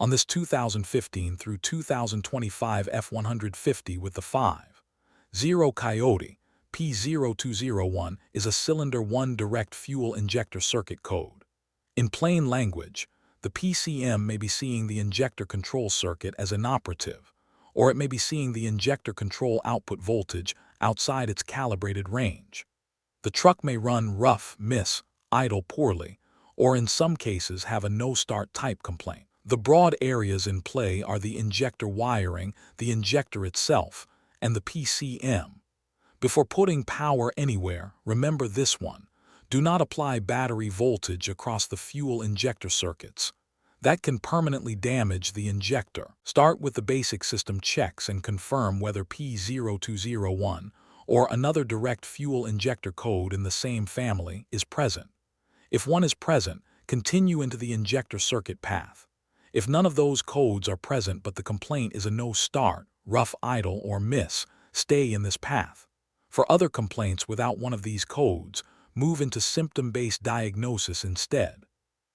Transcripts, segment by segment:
On this 2015 through 2025 F150 with the 5.0 Coyote P0201 is a cylinder 1 direct fuel injector circuit code. In plain language, the PCM may be seeing the injector control circuit as inoperative, or it may be seeing the injector control output voltage outside its calibrated range. The truck may run rough, miss, idle poorly, or in some cases have a no-start type complaint. The broad areas in play are the injector wiring, the injector itself, and the PCM. Before putting power anywhere, remember this one. Do not apply battery voltage across the fuel injector circuits. That can permanently damage the injector. Start with the basic system checks and confirm whether P0201 or another direct fuel injector code in the same family is present. If one is present, continue into the injector circuit path. If none of those codes are present but the complaint is a no-start, rough idle, or miss, stay in this path. For other complaints without one of these codes, move into symptom-based diagnosis instead.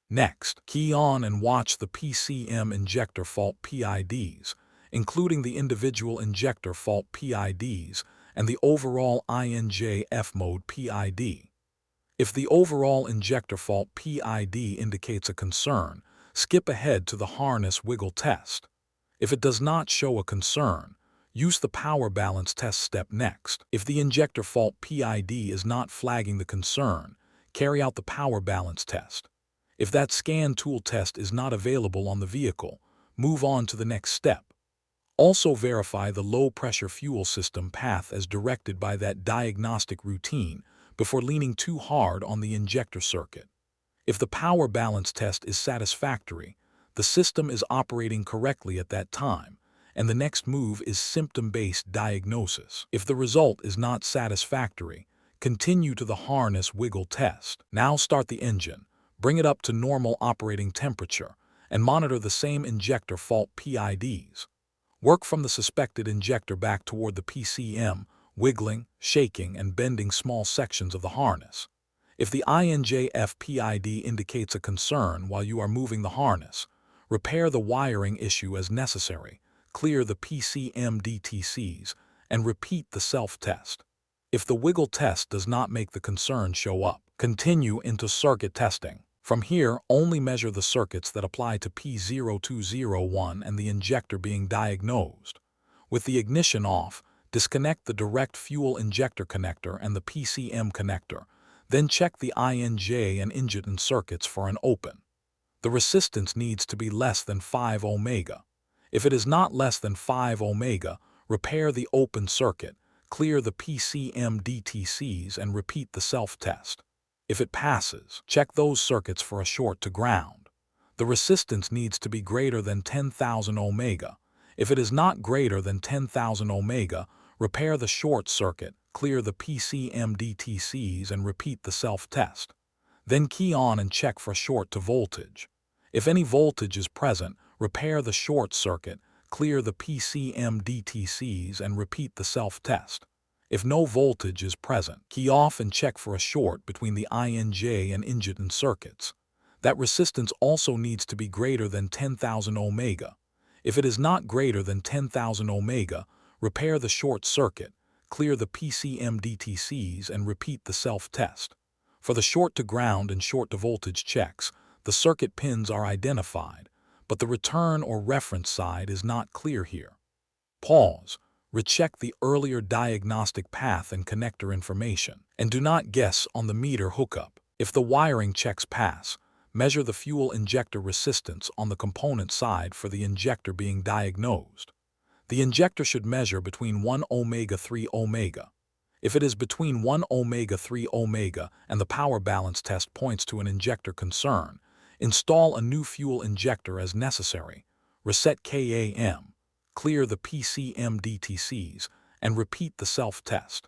Next, key on and watch the PCM injector fault PIDs, including the individual injector fault PIDs and the overall INJF mode PID. If the overall injector fault PID indicates a concern, skip ahead to the harness wiggle test. If it does not show a concern, use the power balance test step next. If the injector fault PID is not flagging the concern, carry out the power balance test. If that scan tool test is not available on the vehicle, move on to the next step. Also verify the low-pressure fuel system path as directed by that diagnostic routine before leaning too hard on the injector circuit. If the power balance test is satisfactory, the system is operating correctly at that time, and the next move is symptom-based diagnosis. If the result is not satisfactory, continue to the harness wiggle test. Now start the engine, bring it up to normal operating temperature, and monitor the same injector fault PIDs. Work from the suspected injector back toward the PCM, wiggling, shaking, and bending small sections of the harness. If the INJF PID indicates a concern while you are moving the harness, repair the wiring issue as necessary, clear the PCM DTCs, and repeat the self-test. If the wiggle test does not make the concern show up, continue into circuit testing. From here, only measure the circuits that apply to P0201 and the injector being diagnosed. With the ignition off, disconnect the direct fuel injector connector and the PCM connector. Then check the INJ and injection circuits for an open. The resistance needs to be less than 5 ohms. If it is not less than 5 ohms, repair the open circuit, clear the PCM DTCs, and repeat the self-test. If it passes, check those circuits for a short to ground. The resistance needs to be greater than 10,000 ohms. If it is not greater than 10,000 ohms, repair the short circuit, clear the PCM DTCs, and repeat the self-test. Then key on and check for short to voltage. If any voltage is present, repair the short circuit, clear the PCM DTCs, and repeat the self-test. If no voltage is present, key off and check for a short between the INJ and injection circuits. That resistance also needs to be greater than 10,000 ohms. If it is not greater than 10,000 ohms, repair the short circuit, clear the PCM DTCs, and repeat the self-test. For the short to ground and short to voltage checks, the circuit pins are identified, but the return or reference side is not clear here. Pause. Recheck the earlier diagnostic path and connector information, and do not guess on the meter hookup. If the wiring checks pass, measure the fuel injector resistance on the component side for the injector being diagnosed. The injector should measure between 1 ohms 3 ohms. If it is between 1 ohms 3 ohms and the power balance test points to an injector concern, install a new fuel injector as necessary, reset KAM, clear the PCM DTCs, and repeat the self-test.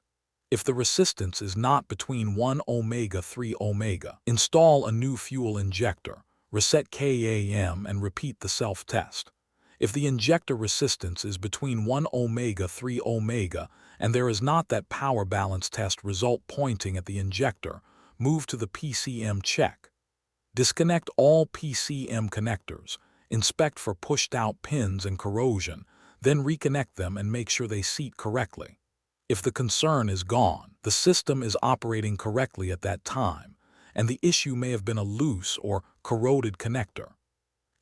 If the resistance is not between 1 ohms 3 ohms, install a new fuel injector, reset KAM, and repeat the self-test. If the injector resistance is between 1 ohms 3 ohms and there is not that power balance test result pointing at the injector, move to the PCM check. Disconnect all PCM connectors, Inspect for pushed-out pins and corrosion, then reconnect them and make sure they seat correctly. If the concern is gone, the system is operating correctly at that time, and the issue may have been a loose or corroded connector.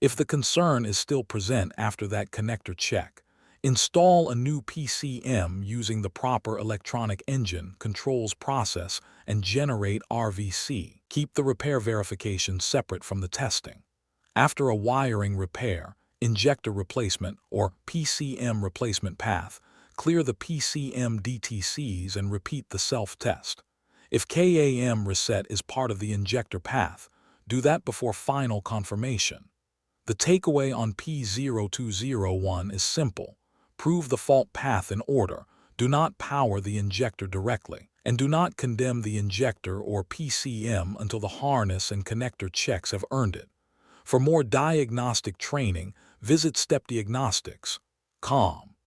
If the concern is still present after that connector check, install a new PCM using the proper electronic engine controls process and generate RVC. Keep the repair verification separate from the testing. After a wiring repair, injector replacement, or PCM replacement path, clear the PCM DTCs and repeat the self-test. If KAM reset is part of the injector path, do that before final confirmation. The takeaway on P0201 is simple. Prove the fault path in order, do not power the injector directly, and do not condemn the injector or PCM until the harness and connector checks have earned it. For more diagnostic training, visit Diagnostics.com.